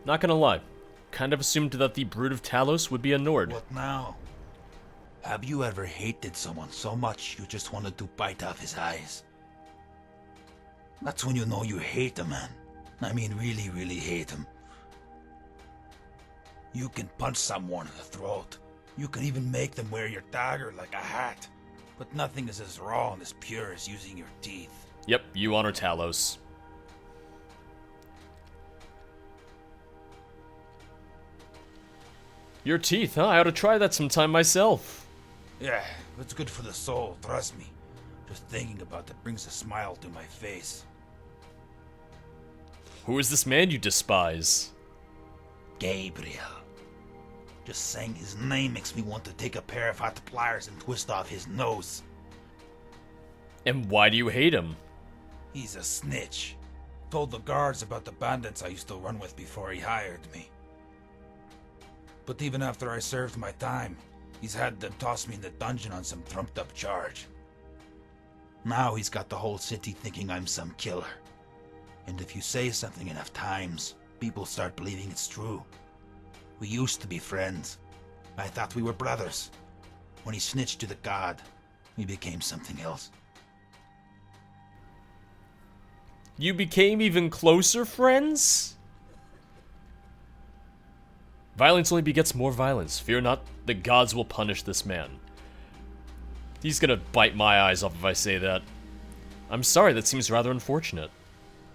Not gonna lie. Kind of assumed that the Brood of Talos would be a Nord. What now? Have you ever hated someone so much you just wanted to bite off his eyes? That's when you know you hate a man. I mean really, really hate him. You can punch someone in the throat. You can even make them wear your dagger like a hat. But nothing is as raw and as pure as using your teeth. Yep, you honor Talos. Your teeth, huh? I ought to try that sometime myself. Yeah, it's good for the soul, trust me. Just thinking about it brings a smile to my face. Who is this man you despise? Gabriel. Just saying his name makes me want to take a pair of hot pliers and twist off his nose. And why do you hate him? He's a snitch. Told the guards about the bandits I used to run with before he hired me. But even after I served my time, he's had them toss me in the dungeon on some trumped up charge. Now he's got the whole city thinking I'm some killer. And if you say something enough times, people start believing it's true. We used to be friends. I thought we were brothers. When he snitched to the god, we became something else. You became even closer friends? Violence only begets more violence. Fear not, the gods will punish this man. He's gonna bite my eyes off if I say that. I'm sorry, that seems rather unfortunate.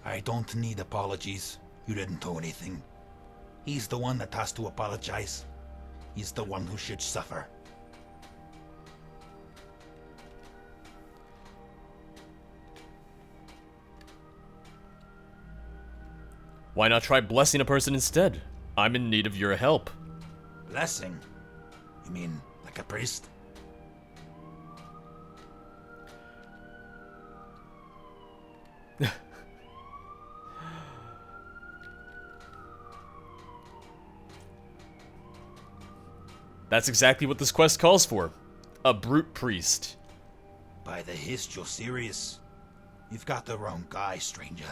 I don't need apologies. You didn't do anything. He's the one that has to apologize. He's the one who should suffer. Why not try blessing a person instead? I'm in need of your help. Blessing? You mean like a priest? That's exactly what this quest calls for. A brute priest. By the hist, you're serious? You've got the wrong guy, stranger.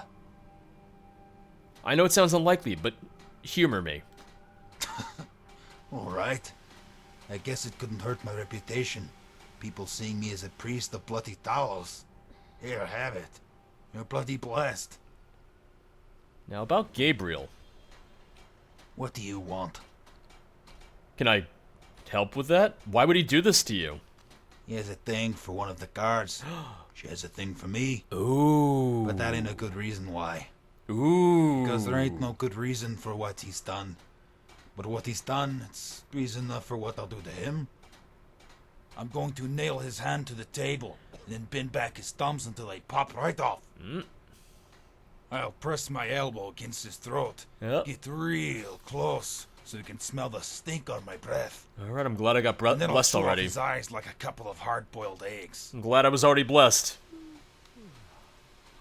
I know it sounds unlikely, but humor me. Alright. I guess it couldn't hurt my reputation. People seeing me as a priest of bloody Talos. Here, have it. You're bloody blessed. Now about Gabriel. What do you want? Can I help with that? Why would he do this to you? He has a thing for one of the guards. She has a thing for me. Ooh. But that ain't a good reason why. Ooh. Because there ain't no good reason for what he's done. But what he's done, it's reason enough for what I'll do to him. I'm going to nail his hand to the table, and then bend back his thumbs until they pop right off. I'll press my elbow against his throat. Yep. Get real close, so you can smell the stink on my breath. Alright, I'm glad I got And then I'll blessed chew off already. his eyes like a couple of hard-boiled eggs. I'm glad I was already blessed.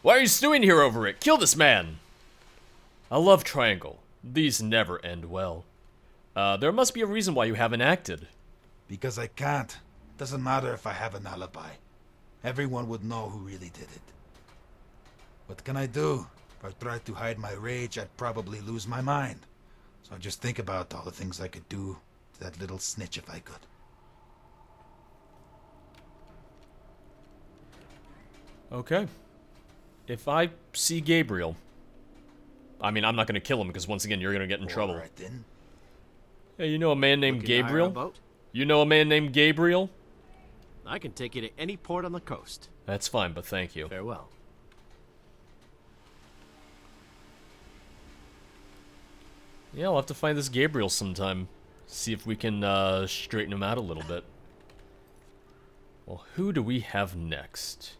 Why are you stewing here over it? Kill this man! A love triangle. These never end well. There must be a reason why you haven't acted. Because I can't. Doesn't matter if I have an alibi. Everyone would know who really did it. What can I do? If I tried to hide my rage, I'd probably lose my mind. So I just think about all the things I could do to that little snitch if I could. Okay. If I see Gabriel... I mean, I'm not gonna kill him because once again, you're gonna get in trouble. Alright then. Hey, you know a man named Looking to hire a Gabriel? boat? You know a man named Gabriel? I can take you to any port on the coast. That's fine, but thank you. Farewell. Yeah, I'll have to find this Gabriel sometime. See if we can straighten him out a little bit. Well, who do we have next?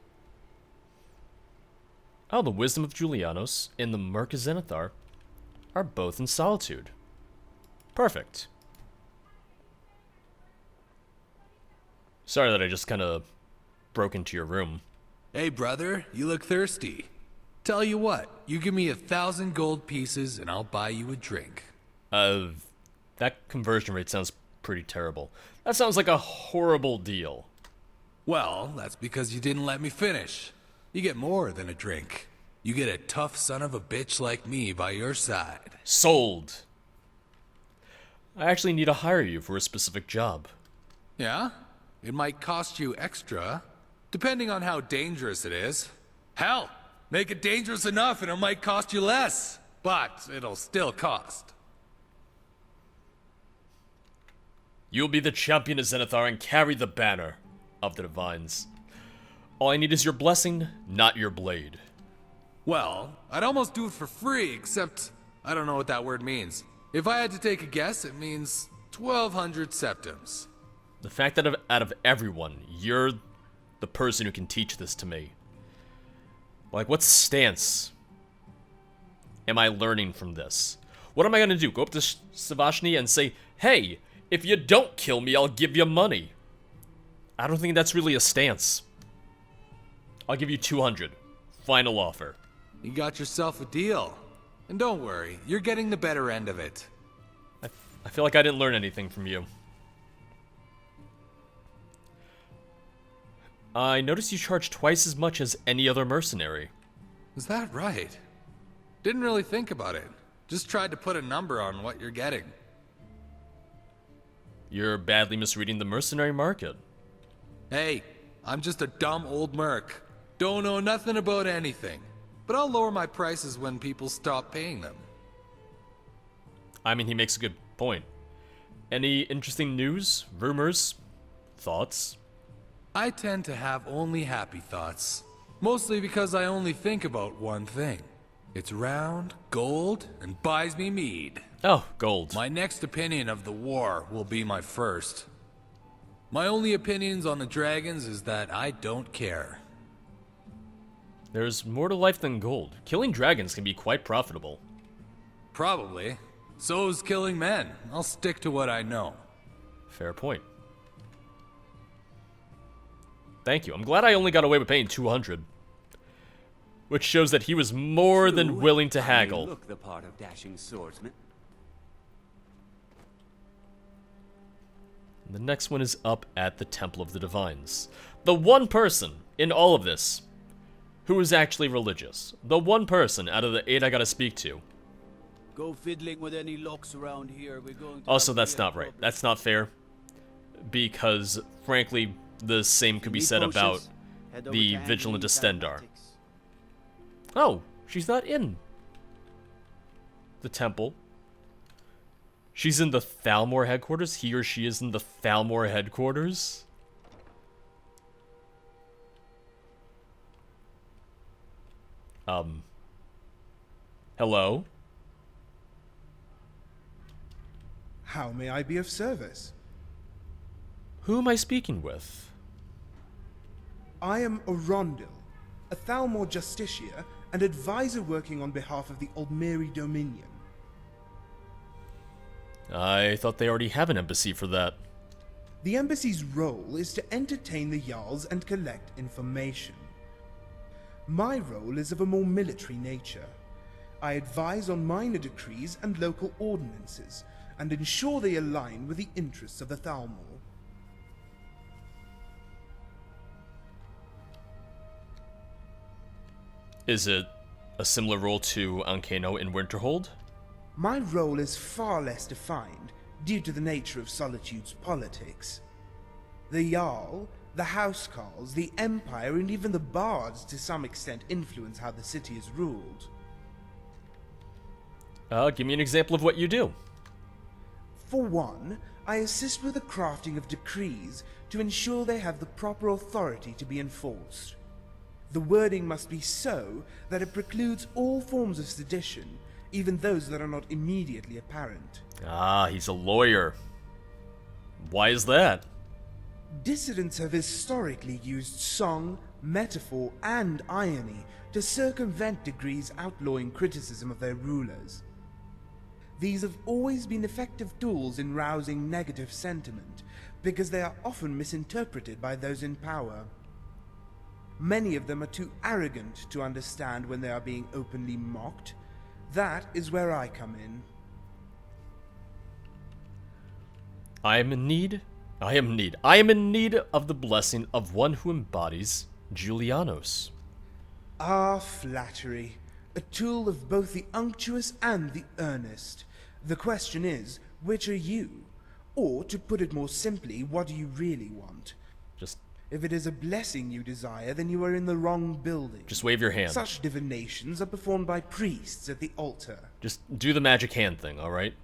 Oh, the Wisdom of Julianos and the Merc of Zenithar are both in solitude. Perfect. Sorry that I just kind of broke into your room. Hey, brother, you look thirsty. Tell you what, you give me 1,000 gold pieces and I'll buy you a drink. That conversion rate sounds pretty terrible. That sounds like a horrible deal. Well, that's because you didn't let me finish. You get more than a drink. You get a tough son of a bitch like me by your side. Sold. I actually need to hire you for a specific job. Yeah? It might cost you extra, depending on how dangerous it is. Hell, make it dangerous enough and it might cost you less, but it'll still cost. You'll be the champion of Zenithar and carry the banner of the Divines. All I need is your blessing, not your blade. Well, I'd almost do it for free, except I don't know what that word means. If I had to take a guess, it means 1,200 septims. The fact that out of everyone, you're the person who can teach this to me. Like, what stance am I learning from this? What am I gonna do? Go up to Savashni and say, hey, if you don't kill me, I'll give you money. I don't think that's really a stance. I'll give you 200. Final offer. You got yourself a deal. And don't worry, you're getting the better end of it. I feel like I didn't learn anything from you. I noticed you charge twice as much as any other mercenary. Is that right? Didn't really think about it. Just tried to put a number on what you're getting. You're badly misreading the mercenary market. Hey, I'm just a dumb old merc. Don't know nothing about anything. But I'll lower my prices when people stop paying them. I mean, he makes a good point. Any interesting news, rumors, thoughts? I tend to have only happy thoughts. Mostly because I only think about one thing. It's round, gold, and buys me mead. Oh, gold. My next opinion of the war will be my first. My only opinions on the dragons is that I don't care. There's more to life than gold. Killing dragons can be quite profitable. Probably. So is killing men. I'll stick to what I know. Fair point. Thank you. I'm glad I only got away with paying 200. Which shows that he was more than willing to haggle. Look the part of dashing swordsman. The next one is up at the Temple of the Divines. The one person in all of this who is actually religious. The one person out of the 8 I gotta speak to. Go fiddling with any locks around here. We're going to Also, that's not right. That's not fair. Because, frankly, the same could be said about the Vigilant Estendar. Oh, she's not in the temple. She's in the Thalmor headquarters? He or she is in the Thalmor headquarters? Hello? How may I be of service? Who am I speaking with? I am Orondil, a Thalmor Justicia and advisor working on behalf of the Aldmeri Dominion. I thought they already have an embassy for that. The embassy's role is to entertain the Jarls and collect information. My role is of a more military nature. I advise on minor decrees and local ordinances, and ensure they align with the interests of the Thalmor. Is it a similar role to Ankeno in Winterhold? My role is far less defined, due to the nature of Solitude's politics. The Jarl, the Housecarls, the Empire, and even the Bards to some extent influence how the city is ruled. Give me an example of what you do. For one, I assist with the crafting of decrees to ensure they have the proper authority to be enforced. The wording must be so that it precludes all forms of sedition, even those that are not immediately apparent. Ah, he's a lawyer. Why is that? Dissidents have historically used song, metaphor, and irony to circumvent decrees outlawing criticism of their rulers. These have always been effective tools in rousing negative sentiment, because they are often misinterpreted by those in power. Many of them are too arrogant to understand when they are being openly mocked. That is where I come in. I am in need of the blessing of one who embodies Julianos. Ah, flattery. A tool of both the unctuous and the earnest. The question is, which are you? Or, to put it more simply, what do you really want? Just If it is a blessing you desire, then you are in the wrong building. wave your hand. Such divinations are performed by priests at the altar. Just do the magic hand thing, alright?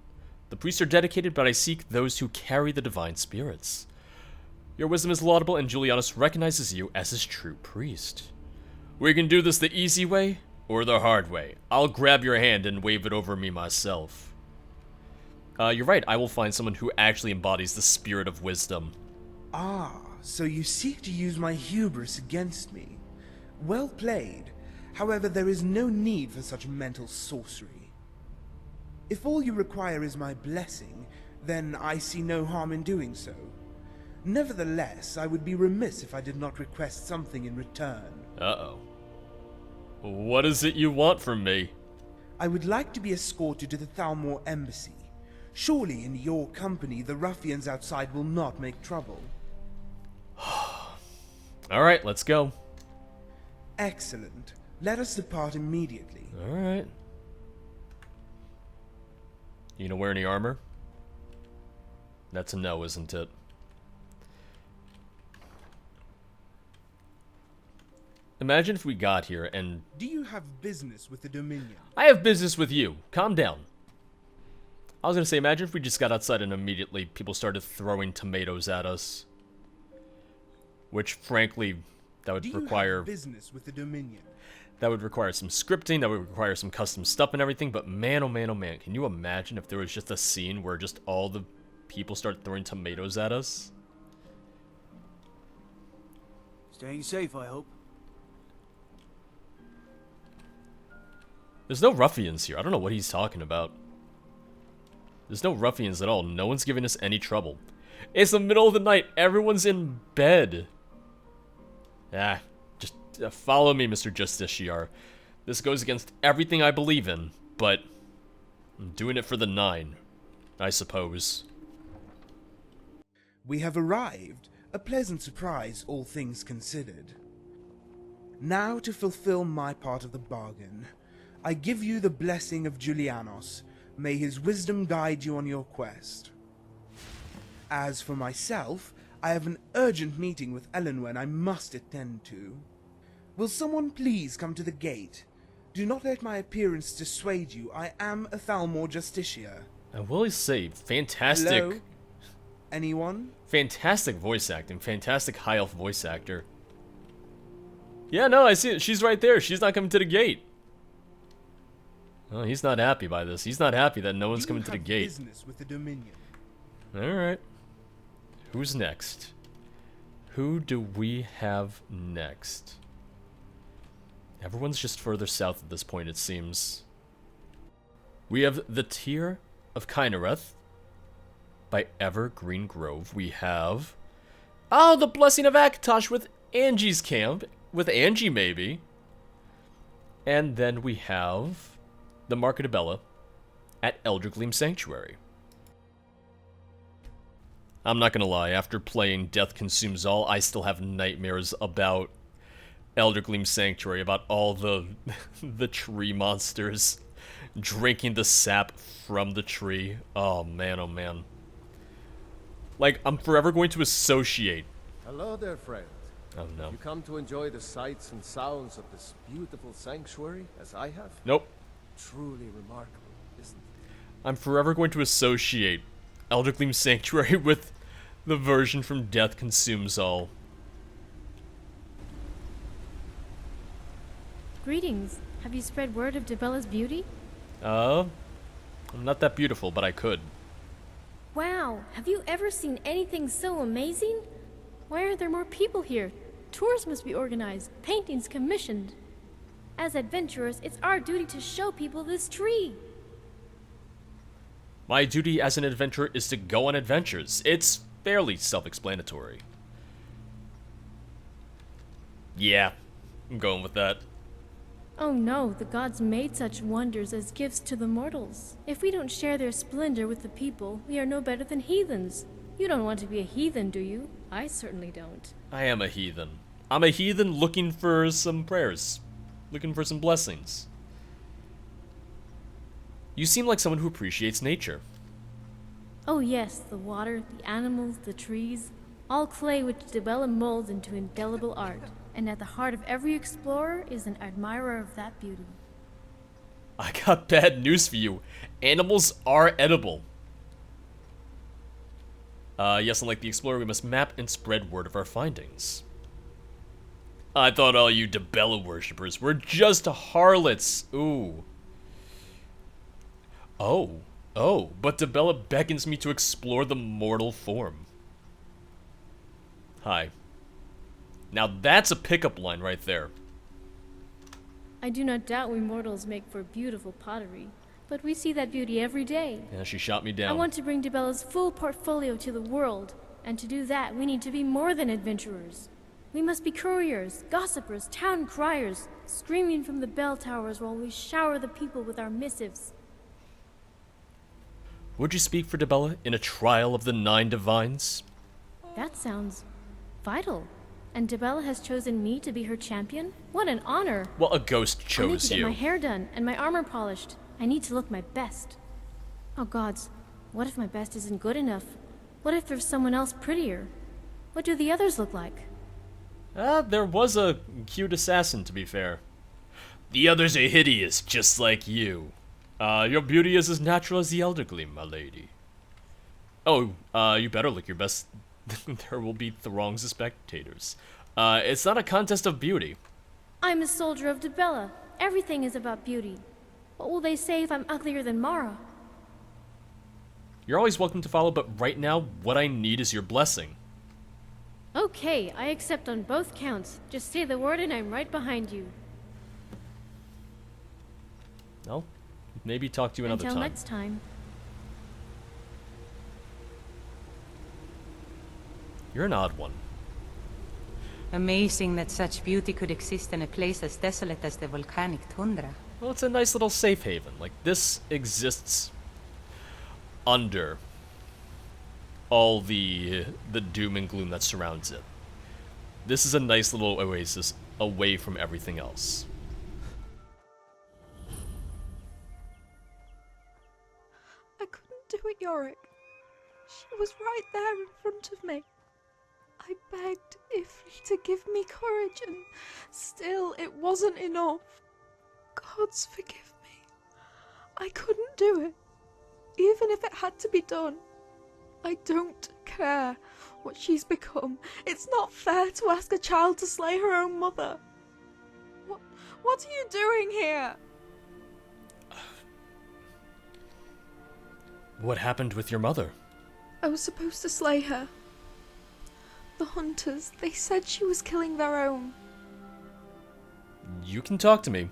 The priests are dedicated, but I seek those who carry the divine spirits. Your wisdom is laudable, and Julianus recognizes you as his true priest. We can do this the easy way, or the hard way. I'll grab your hand and wave it over me myself. You're right, I will find someone who actually embodies the spirit of wisdom. Ah, so you seek to use my hubris against me. Well played. However, there is no need for such mental sorcery. If all you require is my blessing, then I see no harm in doing so. Nevertheless, I would be remiss if I did not request something in return. Uh-oh. What is it you want from me? I would like to be escorted to the Thalmor embassy. Surely in your company, the ruffians outside will not make trouble. Alright, let's go. Excellent. Let us depart immediately. Alright. You gonna wear any armor? That's a no, isn't it? Imagine if we got here and... Do you have business with the Dominion? I have business with you. Calm down. I was gonna say, imagine if we just got outside and immediately people started throwing tomatoes at us. Which, frankly, that would require... have business with the Dominion? That would require some scripting, that would require some custom stuff and everything, but man, oh man, oh man, can you imagine if there was just a scene where just all the people start throwing tomatoes at us? Staying safe, I hope. There's no ruffians here. I don't know what he's talking about. There's no ruffians at all. No one's giving us any trouble. It's the middle of the night. Everyone's in bed. Ah, just follow me, Mr. Justiciar. This goes against everything I believe in, but I'm doing it for the 9, I suppose. We have arrived. A pleasant surprise, all things considered. Now to fulfill my part of the bargain. I give you the blessing of Julianos. May his wisdom guide you on your quest. As for myself, I have an urgent meeting with Elenwen I must attend to. Will someone please come to the gate? Do not let my appearance dissuade you. I am a Thalmor Justiciar. I will say, fantastic... Hello? Anyone? Fantastic voice acting. Fantastic high elf voice actor. Yeah, no, I see it. She's right there. She's not coming to the gate. Oh, he's not happy by this. He's not happy that no one's coming to the gate. Business with the Dominion. Alright. Who's next? Who do we have next? Everyone's just further south at this point, it seems. We have the Tear of Kynareth by Evergreen Grove. We have... Oh, the Blessing of Akatosh with Angie's camp. With Angie, maybe. And then we have... the Mark of Bella at Eldergleam Sanctuary. I'm not gonna lie, after playing Death Consumes All, I still have nightmares about Eldergleam Sanctuary, about all the the tree monsters drinking the sap from the tree. Oh man, oh man. Like, I'm forever going to associate. Hello there, friend. Oh no. You come to enjoy the sights and sounds of this beautiful sanctuary, as I have? Nope. Truly remarkable, isn't it? I'm forever going to associate Eldergleam Sanctuary with the version from Death Consumes All. Greetings. Have you spread word of Debella's beauty? I'm not that beautiful, but I could. Wow, have you ever seen anything so amazing? Why aren't there more people here? Tours must be organized, paintings commissioned. As adventurers, it's our duty to show people this tree. My duty as an adventurer is to go on adventures. It's fairly self-explanatory. Yeah, I'm going with that. Oh no, the gods made such wonders as gifts to the mortals. If we don't share their splendor with the people, we are no better than heathens. You don't want to be a heathen, do you? I certainly don't. I am a heathen. I'm a heathen looking for some prayers. Looking for some blessings. You seem like someone who appreciates nature. Oh yes, the water, the animals, the trees, all clay which Dibella molds into indelible art. And at the heart of every explorer is an admirer of that beauty. I got bad news for you. Animals are edible. Yes, unlike the explorer, we must map and spread word of our findings. I thought all you Dibella worshippers were just harlots. Ooh. Oh, but Dibella beckons me to explore the mortal form. Hi. Now that's a pickup line right there. I do not doubt we mortals make for beautiful pottery, but we see that beauty every day. Yeah, she shot me down. I want to bring Dibella's full portfolio to the world, and to do that we need to be more than adventurers. We must be couriers, gossipers, town criers, screaming from the bell towers while we shower the people with our missives. Would you speak for Dibella in a trial of the 9 divines? That sounds vital. And Dibella has chosen me to be her champion? What an honor! Well, a ghost I need chose to get you. my hair done and my armor polished. I need to look my best. Oh gods, what if my best isn't good enough? What if there's someone else prettier? What do the others look like? There was a cute assassin, to be fair. The others are hideous, just like you. Your beauty is as natural as the elder gleam, my lady. Oh, you better look your best. There will be throngs of spectators. It's not a contest of beauty. I'm a soldier of Dibella. Everything is about beauty. What will they say if I'm uglier than Mara? You're always welcome to follow, but right now, what I need is your blessing. Okay, I accept on both counts. Just say the word and I'm right behind you. No? Maybe talk to you another Until time. next time. You're an odd one. Amazing that such beauty could exist in a place as desolate as the volcanic tundra. Well, it's a nice little safe haven. Like, this exists under all the doom and gloom that surrounds it. This is a nice little oasis away from everything else. I couldn't do it, Yorick. She was right there in front of me. I begged Ifri to give me courage, and still it wasn't enough. Gods forgive me. I couldn't do it, even if it had to be done. I don't care what she's become. It's not fair to ask a child to slay her own mother. What are you doing here? What happened with your mother? I was supposed to slay her. The hunters, they said she was killing their own. You can talk to me.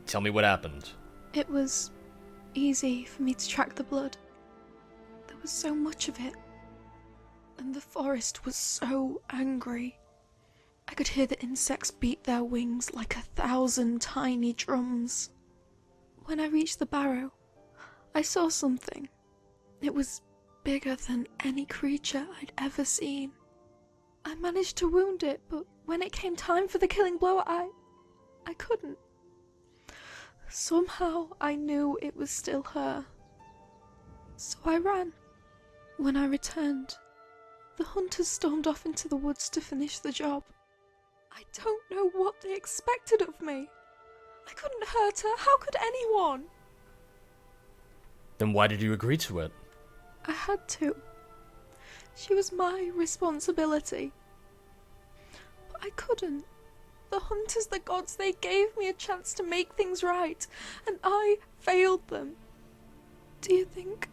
Tell me what happened. It was easy for me to track the blood. There was so much of it. And the forest was so angry. I could hear the insects beat their wings like 1,000 tiny drums. When I reached the barrow, I saw something. It was bigger than any creature I'd ever seen. I managed to wound it, but when it came time for the killing blow, I couldn't. Somehow I knew it was still her. So I ran. When I returned, the hunters stormed off into the woods to finish the job. I don't know what they expected of me. I couldn't hurt her. How could anyone? Then why did you agree to it? I had to. She was my responsibility. But I couldn't. The hunters, the gods, they gave me a chance to make things right, and I failed them. Do you think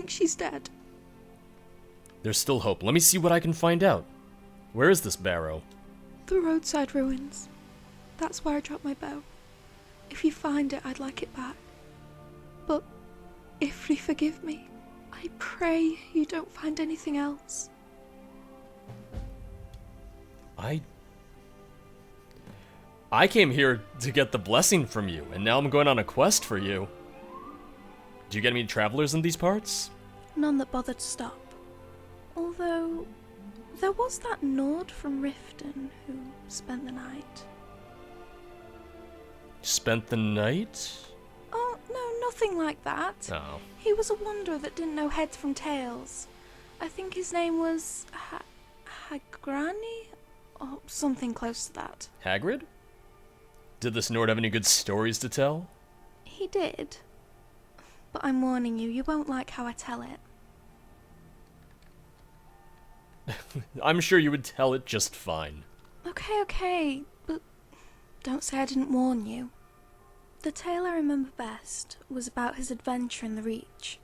she's dead? There's still hope. Let me see what I can find out. Where is this barrow? The roadside ruins. That's where I dropped my bow. If you find it, I'd like it back. But if you forgive me, I pray you don't find anything else. I came here to get the blessing from you, and now I'm going on a quest for you. Do you get any travelers in these parts? None that bothered to stop. Although, there was that Nord from Riften who spent the night. Spent the night? Oh, no, nothing like that. Oh. He was a wanderer that didn't know heads from tails. I think his name was Hagrani? Or something close to that. Hagrid? Did this Nord have any good stories to tell? He did. But I'm warning you, you won't like how I tell it. I'm sure you would tell it just fine. Okay, but don't say I didn't warn you. The tale I remember best was about his adventure in the Reach.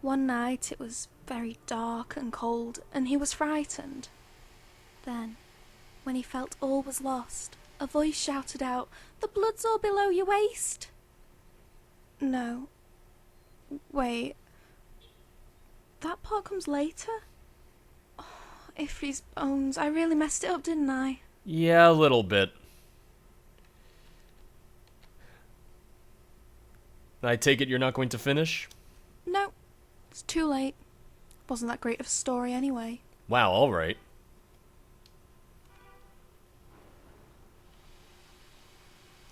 One night it was very dark and cold, and he was frightened. Then, when he felt all was lost, a voice shouted out, "The blood's all below your waist!" No. Wait. That part comes later? Oh, Ifri's bones, I really messed it up, didn't I? Yeah, a little bit. I take it you're not going to finish? No, it's too late. Wasn't that great of a story anyway. Wow, alright.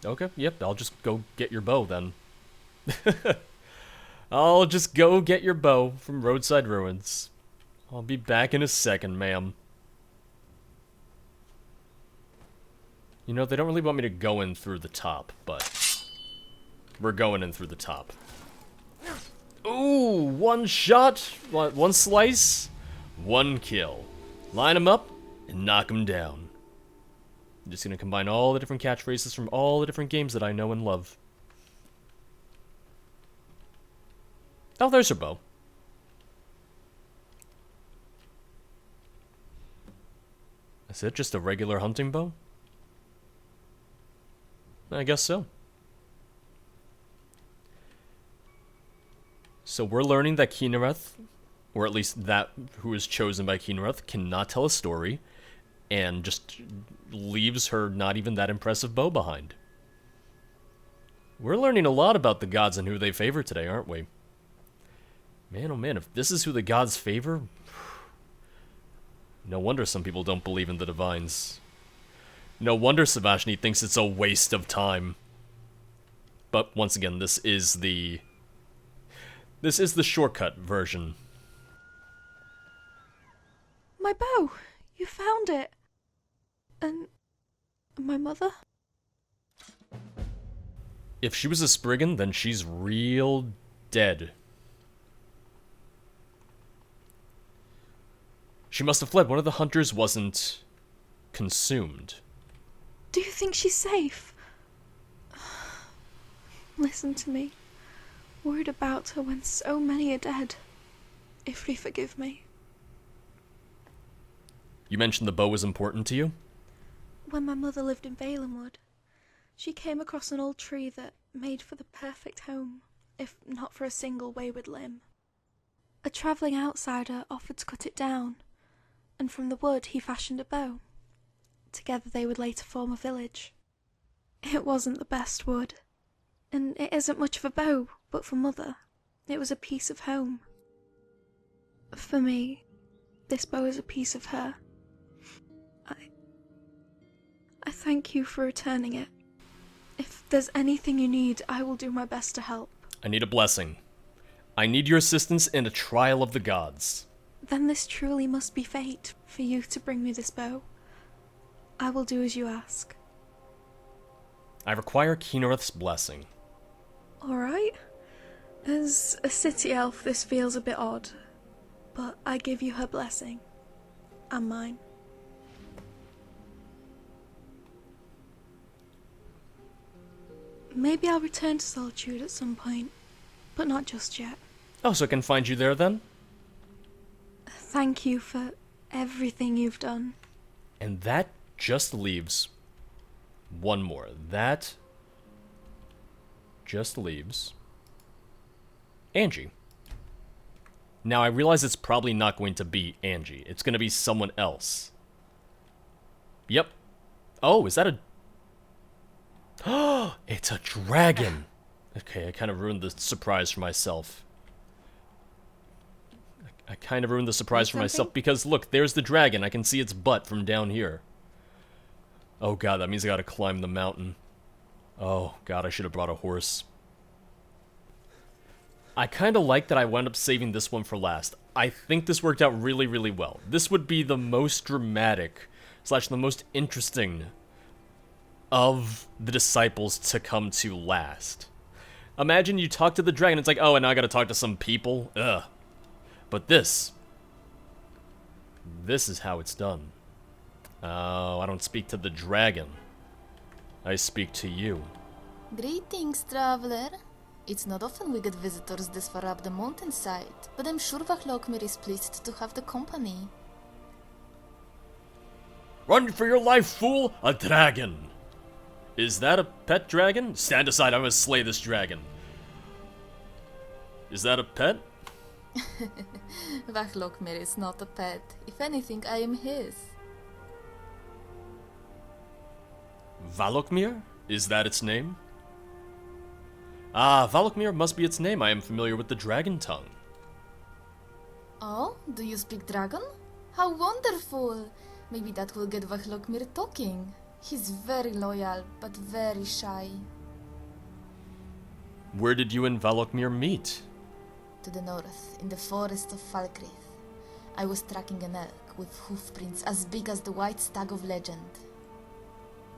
Okay, yep, I'll just go get your bow then. I'll just go get your bow from Roadside Ruins. I'll be back in a second, ma'am. You know, they don't really want me to go in through the top, but we're going in through the top. Ooh, one shot, one slice, one kill. Line them up and knock them down. I'm just gonna combine all the different catchphrases from all the different games that I know and love. Oh, there's her bow. Is it just a regular hunting bow? I guess so. So we're learning that Kynareth, or at least that who is chosen by Kynareth, cannot tell a story, and just leaves her not even that impressive bow behind. We're learning a lot about the gods and who they favor today, aren't we? Man, oh man, if this is who the gods favor, no wonder some people don't believe in the divines. No wonder Savashni thinks it's a waste of time. But once again, this is the shortcut version. My bow! You found it! And my mother? If she was a Spriggan, then she's real dead. She must have fled. One of the hunters wasn't consumed. Do you think she's safe? Listen to me. Worried about her when so many are dead. Ifri, forgive me. You mentioned the bow was important to you? When my mother lived in Valenwood, she came across an old tree that made for the perfect home, if not for a single wayward limb. A travelling outsider offered to cut it down, and from the wood he fashioned a bow. Together they would later form a village. It wasn't the best wood, and it isn't much of a bow, but for Mother, it was a piece of home. For me, this bow is a piece of her. I thank you for returning it. If there's anything you need, I will do my best to help. I need a blessing. I need your assistance in a trial of the gods. Then this truly must be fate, for you to bring me this bow. I will do as you ask. I require Kynareth's blessing. Alright. As a city elf, this feels a bit odd, but I give you her blessing. And mine. Maybe I'll return to Solitude at some point, but not just yet. Oh, so I can find you there then? Thank you for everything you've done. And that just leaves one more. That just leaves Angie. Now, I realize it's probably not going to be Angie. It's going to be someone else. Yep. Oh, is that a... Oh, it's a dragon. Okay, I kind of ruined the surprise for myself. I kind of ruined the surprise for myself because, look, there's the dragon. I can see its butt from down here. Oh, God, that means I gotta climb the mountain. Oh, God, I should have brought a horse. I kind of like that I wound up saving this one for last. I think this worked out really, really well. This would be the most dramatic, / the most interesting of the disciples to come to last. Imagine you talk to the dragon, it's like, oh, and now I gotta talk to some people? Ugh. But this is how it's done. Oh, I don't speak to the dragon. I speak to you. Greetings, traveler. It's not often we get visitors this far up the mountainside, but I'm sure Vahlokmir is pleased to have the company. Run for your life, fool! A dragon! Is that a pet dragon? Stand aside, I'm gonna slay this dragon. Is that a pet? Vahlokmir is not a pet. If anything, I am his. Valokmir? Is that its name? Ah, Valokmir must be its name. I am familiar with the dragon tongue. Oh, do you speak dragon? How wonderful! Maybe that will get Vahlokmir talking. He's very loyal, but very shy. Where did you and Valokmir meet? To the north, in the forest of Falkrith. I was tracking an elk with hoofprints as big as the white stag of legend.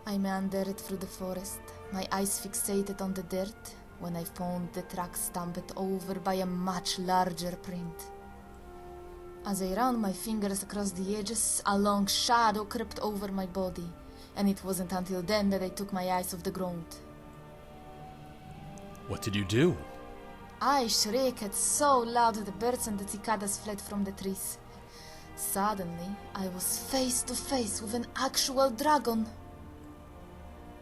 I meandered through the forest, my eyes fixated on the dirt, when I found the track stamped over by a much larger print. As I ran my fingers across the edges, a long shadow crept over my body, and it wasn't until then that I took my eyes off the ground. What did you do? I shrieked so loud the birds and the cicadas fled from the trees. Suddenly, I was face to face with an actual dragon.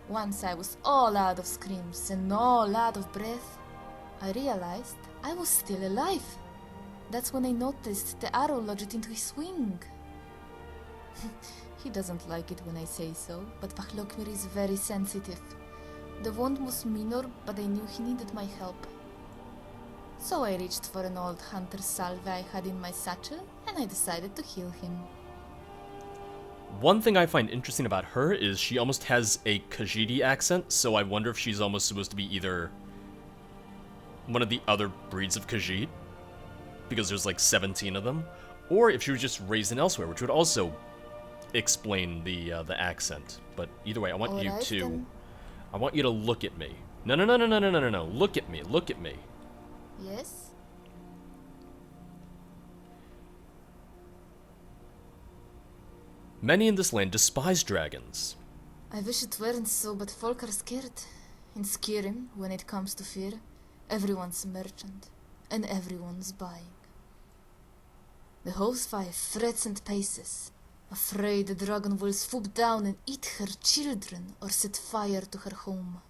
Once I was all out of screams and all out of breath, I realized I was still alive. That's when I noticed the arrow lodged into his wing. He doesn't like it when I say so, but Vahlokmir is very sensitive. The wound was minor, but I knew he needed my help. So I reached for an old hunter's salve I had in my satchel, and I decided to heal him. One thing I find interesting about her is she almost has a Khajiit accent, so I wonder if she's almost supposed to be either one of the other breeds of Khajiit, because there's like 17 of them, or if she was just raised in elsewhere, which would also explain the accent. But either way, I want you to look at me. No. Look at me. Yes? Many in this land despise dragons. I wish it weren't so, but folk are scared. In Skyrim, when it comes to fear, everyone's a merchant, and everyone's buying. The housewife frets and paces, afraid the dragon will swoop down and eat her children or set fire to her home.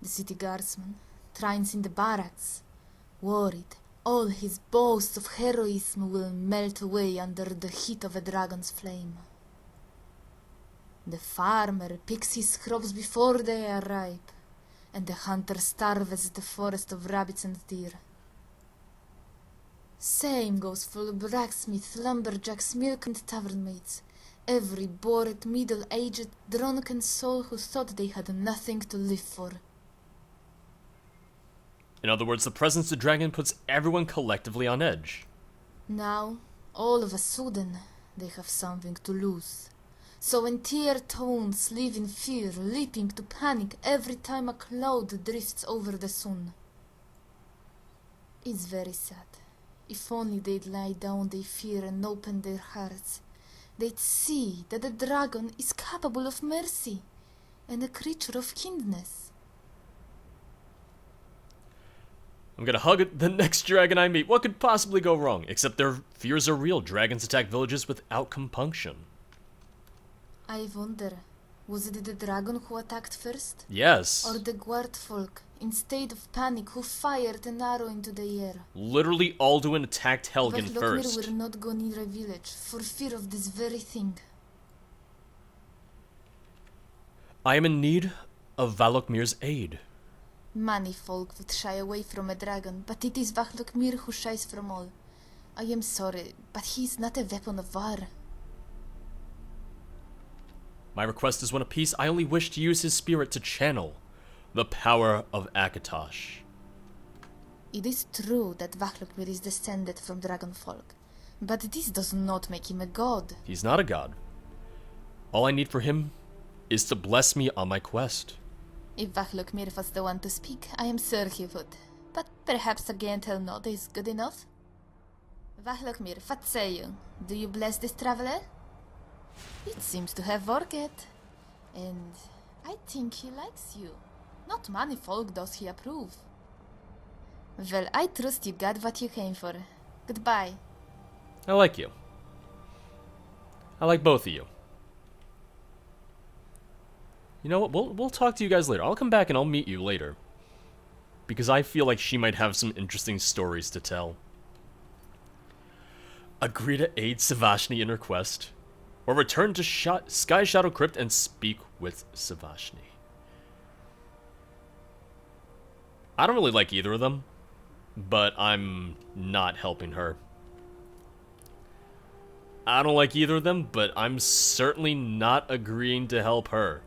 The city guardsman trains in the barracks, worried all his boasts of heroism will melt away under the heat of a dragon's flame. The farmer picks his crops before they are ripe, and the hunter starves the forest of rabbits and deer. Same goes for the blacksmith, lumberjacks, milk and tavern maids, every bored, middle-aged, drunken soul who thought they had nothing to live for. In other words, the presence of the dragon puts everyone collectively on edge. Now, all of a sudden, they have something to lose. So entire towns live in fear, leaping to panic every time a cloud drifts over the sun. It's very sad. If only they'd lie down their fear and open their hearts, they'd see that the dragon is capable of mercy and a creature of kindness. I'm gonna hug the next dragon I meet. What could possibly go wrong? Except their fears are real. Dragons attack villages without compunction. I wonder, was it the dragon who attacked first? Yes. Or the guard folk, in state of panic, who fired an arrow into the air? Literally Alduin attacked Helgen Vahlokmir first. will not go near a village, for fear of this very thing. I am in need of Valokmir's aid. Many folk would shy away from a dragon, but it is Vahlokmir who shies from all. I am sorry, but he is not a weapon of war. My request is one of peace. I only wish to use his spirit to channel the power of Akatosh. It is true that Vahlukmir is descended from dragon folk, but this does not make him a god. He's not a god. All I need for him is to bless me on my quest. If Vahlukmir was the one to speak, I am sure he would. But perhaps a gentle nod is good enough? Vahlukmir, what say you? Do you bless this traveler? It seems to have worked. And I think he likes you. Not many folk does he approve. Well, I trust you got what you came for. Goodbye. I like you. I like both of you. You know what? We'll talk to you guys later. I'll come back and I'll meet you later. Because I feel like she might have some interesting stories to tell. Agree to aid Savashni in her quest. Or return to Sky Shadow Crypt and speak with Savashni. I don't really like either of them. But I'm not helping her. I don't like either of them, but I'm certainly not agreeing to help her.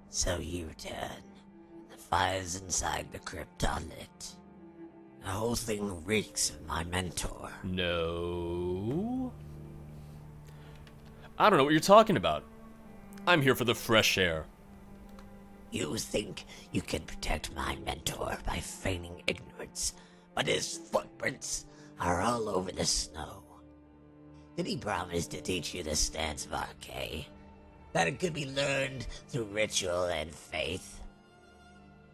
So you return. The fires inside the crypt are lit. The whole thing reeks of my mentor. No. I don't know what you're talking about. I'm here for the fresh air. You think you can protect my mentor by feigning ignorance, but his footprints are all over the snow. Did he promise to teach you the stance of Arkay? That it could be learned through ritual and faith?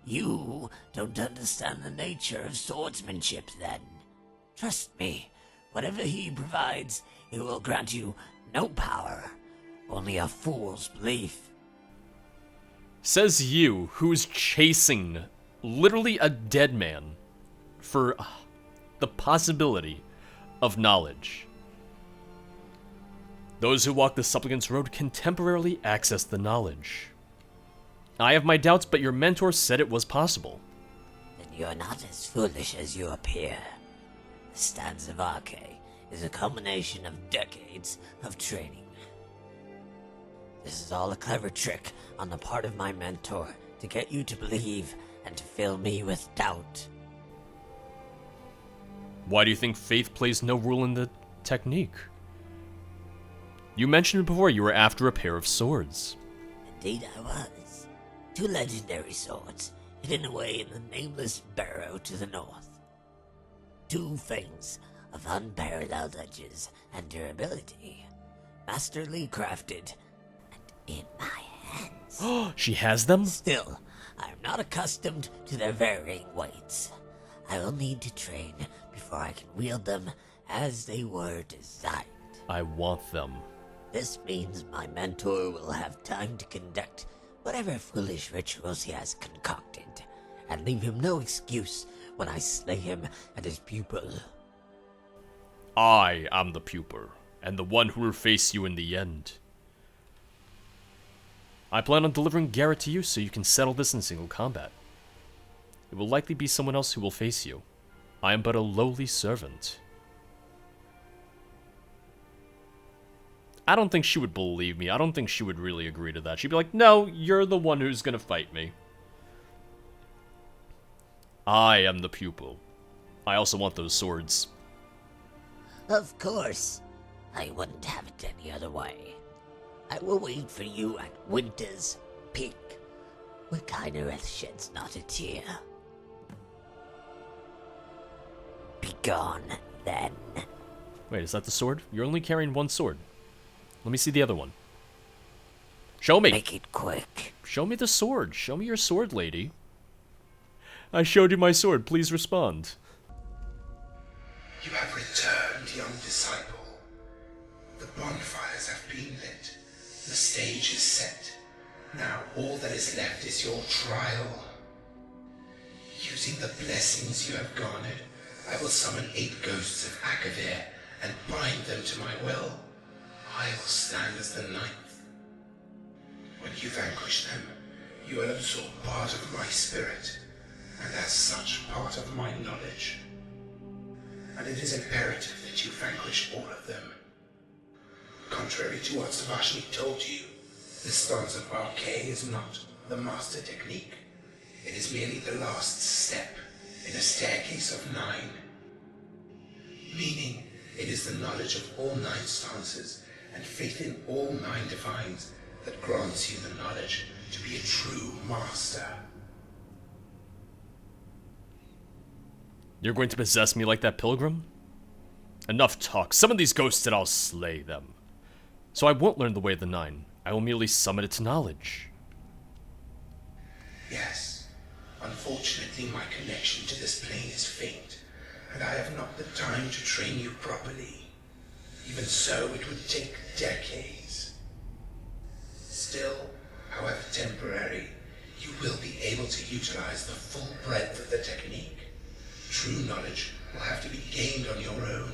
You don't understand the nature of swordsmanship then. Trust me, whatever he provides, it will grant you no power, only a fool's belief. Says you, who's chasing literally a dead man for the possibility of knowledge. Those who walk the Supplicant's Road can temporarily access the knowledge. I have my doubts, but your mentor said it was possible. Then you're not as foolish as you appear. The stance of Arkay is a culmination of decades of training. This is all a clever trick on the part of my mentor to get you to believe and to fill me with doubt. Why do you think faith plays no role in the technique? You mentioned before you were after a pair of swords. Indeed I was. 2 legendary swords, hidden away in the nameless barrow to the north. 2 things of unparalleled edges and durability, masterly crafted, and in my hands. She has them? Still, I am not accustomed to their varying weights. I will need to train before I can wield them as they were designed. I want them. This means my mentor will have time to conduct whatever foolish rituals he has concocted, and leave him no excuse when I slay him and his pupil. I am the pupil, and the one who will face you in the end. I plan on delivering Garrett to you so you can settle this in single combat. It will likely be someone else who will face you. I am but a lowly servant. I don't think she would believe me. I don't think she would really agree to that. She'd be like, no, you're the one who's gonna fight me. I am the pupil. I also want those swords. Of course. I wouldn't have it any other way. I will wait for you at Winter's Peak, where Kynareth sheds not a tear. Be gone, then. Wait, is that the sword? You're only carrying one sword. Let me see the other one. Show me! Make it quick. Show me the sword. Show me your sword, lady. I showed you my sword. Please respond. You have returned, young disciple. The bonfires have been lit. The stage is set. Now all that is left is your trial. Using the blessings you have garnered, I will summon 8 ghosts of Akavir and bind them to my will. I will stand as the 9th. When you vanquish them, you will absorb part of my spirit, and as such part of my knowledge. And it is imperative that you vanquish all of them. Contrary to what Savashni told you, the stance of Arkay is not the master technique. It is merely the last step in a staircase of 9. Meaning, it is the knowledge of all 9 stances and faith in all 9 divines that grants you the knowledge to be a true master. You're going to possess me like that pilgrim? Enough talk. Summon these ghosts and I'll slay them. So I won't learn the way of the 9. I will merely summon it to knowledge. Yes. Unfortunately, my connection to this plane is faint, and I have not the time to train you properly. Even so, it would take decades. Still, however temporary, you will be able to utilize the full breadth of the technique. True knowledge will have to be gained on your own.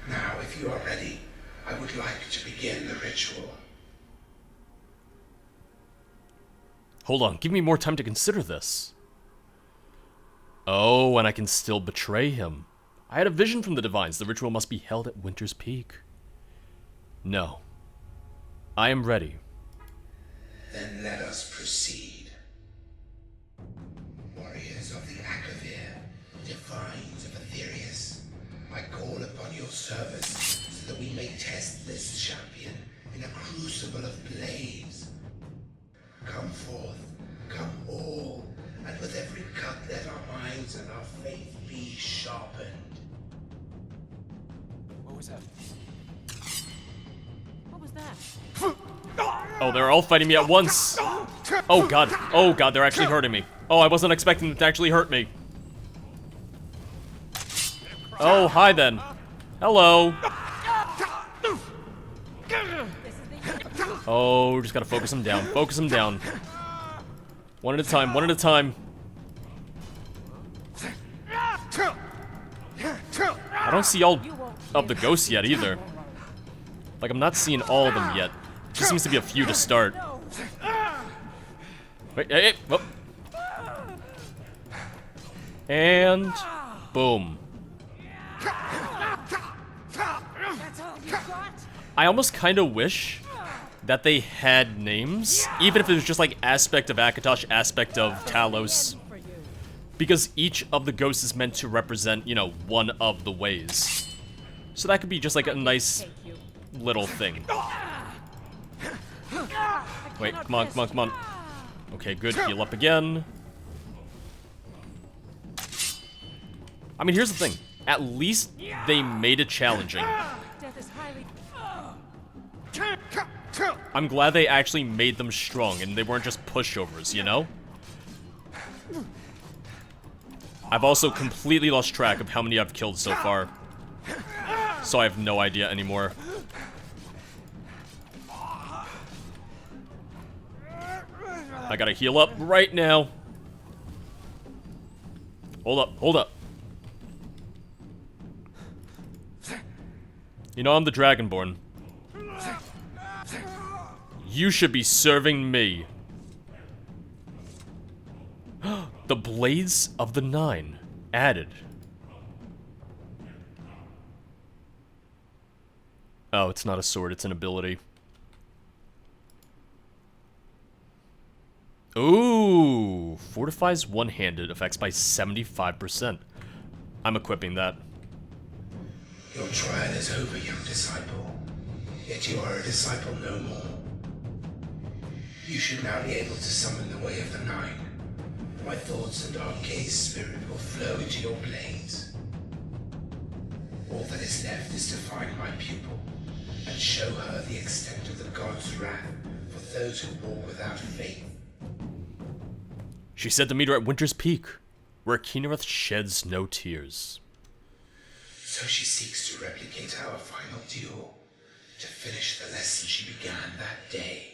Now, if you are ready, I would like to begin the ritual. Hold on, give me more time to consider this. Oh, and I can still betray him. I had a vision from the divines. The ritual must be held at Winter's Peak. No. I am ready. Then let us proceed. Warriors of the Akavir, divines of Aetherius, I call upon your service so that we may test this champion in a crucible of blades. Come forth, come all, and with every cut let our minds and our faith be sharpened. What was that? What was that? Oh, they're all fighting me at once. Oh god, they're actually hurting me. Oh, I wasn't expecting them to actually hurt me. Oh, hi then. Hello. Oh, just gotta focus them down. Focus them down. One at a time, one at a time. I don't see all of the ghosts yet either. Like, I'm not seeing all of them yet. Just seems to be a few to start. Wait, hey, oh. And boom. I almost kind of wish that they had names, even if it was just like aspect of Akatosh, aspect of Talos. Because each of the ghosts is meant to represent, you know, one of the ways. So that could be just like a nice little thing. Wait, come on, come on, come on. Okay, good, heal up again. I mean, here's the thing. At least they made it challenging. I'm glad they actually made them strong and they weren't just pushovers, you know? I've also completely lost track of how many I've killed so far. So I have no idea anymore. I gotta heal up right now. Hold up, hold up. You know, I'm the Dragonborn. You should be serving me. The Blades of the Nine added. Oh, it's not a sword, it's an ability. Ooh, fortifies one-handed effects by 75%. I'm equipping that. Your trial is over, young disciple. Yet you are a disciple no more. You should now be able to summon the Way of the Nine. My thoughts and Arkay's spirit will flow into your blades. All that is left is to find my pupil and show her the extent of the god's wrath for those who walk without faith. She said to meet her at Winter's Peak, where Kinnereth sheds no tears. So she seeks to replicate our final duel, to finish the lesson she began that day.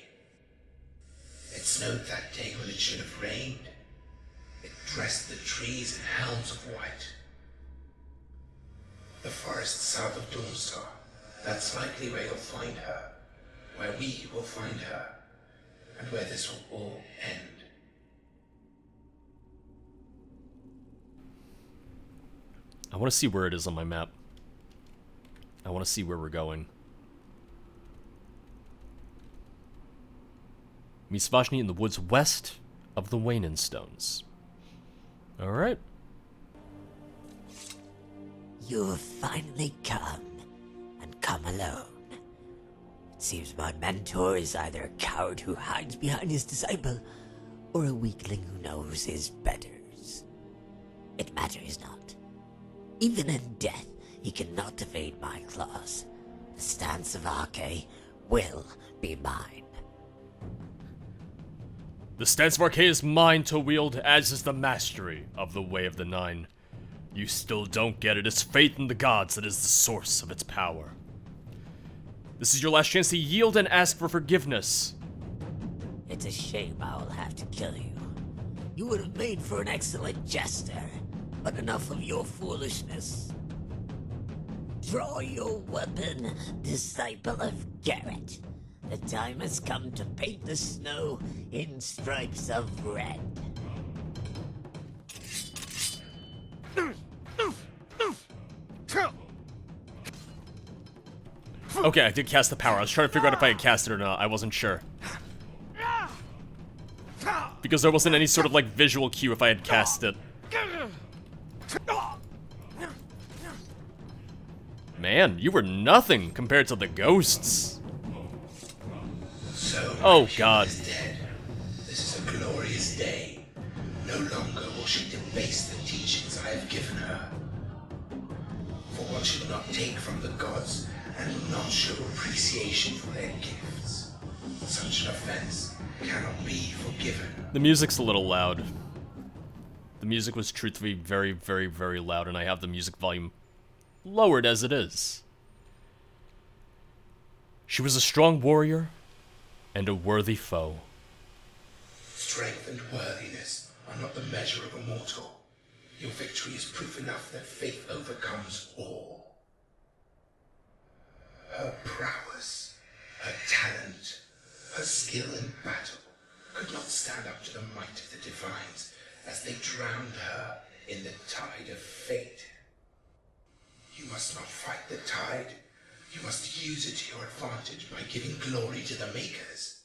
It snowed that day when it should have rained. It dressed the trees in helms of white. The forest south of Dawn, that's likely where you'll find her, where we will find her, and where this will all end. I want to see where it is on my map. I want to see where we're going. Meet Svashni in the woods west of the Wainin Stones. Alright. You have finally come, and come alone. It seems my mentor is either a coward who hides behind his disciple, or a weakling who knows his betters. It matters not. Even in death, he cannot evade my claws. The stance of Arkay will be mine. The stance of Arkay is mine to wield, as is the mastery of the Way of the Nine. You still don't get it. It's faith in the gods that is the source of its power. This is your last chance to yield and ask for forgiveness. It's a shame I will have to kill you. You would have made for an excellent jester, but enough of your foolishness. Draw your weapon, disciple of Garrett. The time has come to paint the snow in stripes of red. Okay, I did cast the power. I was trying to figure out if I had cast it or not. I wasn't sure. Because there wasn't any sort of, like, visual cue if I had cast it. Man, you were nothing compared to the ghosts. So oh, God. is dead. This is a glorious day. No longer will she debase the teachings I have given her. For one should not take from the gods and will not show appreciation for their gifts. Such an offense cannot be forgiven. The music's a little loud. The music was truthfully very, very, very loud, and I have the music volume lowered as it is. She was a strong warrior and a worthy foe. Strength and worthiness are not the measure of a mortal. Your victory is proof enough that faith overcomes all. Her prowess, her talent, her skill in battle could not stand up to the might of the divines as they drowned her in the tide of fate. You must not fight the tide. You must use it to your advantage by giving glory to the makers.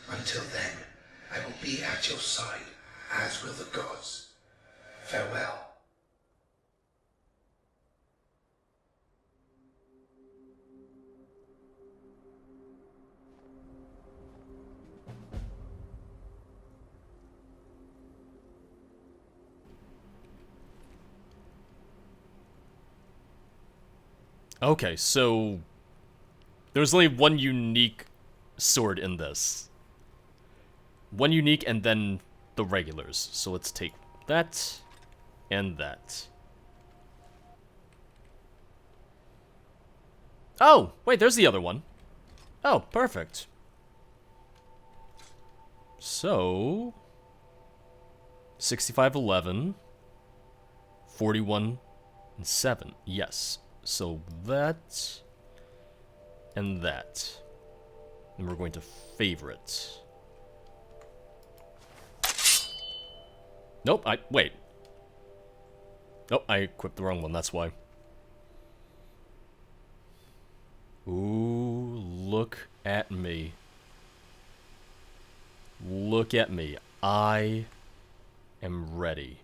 Until then, I will be at your side, as will the gods. Farewell. Okay, so there's only one unique sword in this. One unique and then the regulars. So let's take that and that. Oh, wait, there's the other one. Oh, perfect. So 6511 41 and 7. Yes. So that and that. And we're going to favorite. Nope, wait. Nope, I equipped the wrong one, that's why. Ooh, look at me. Look at me. I am ready.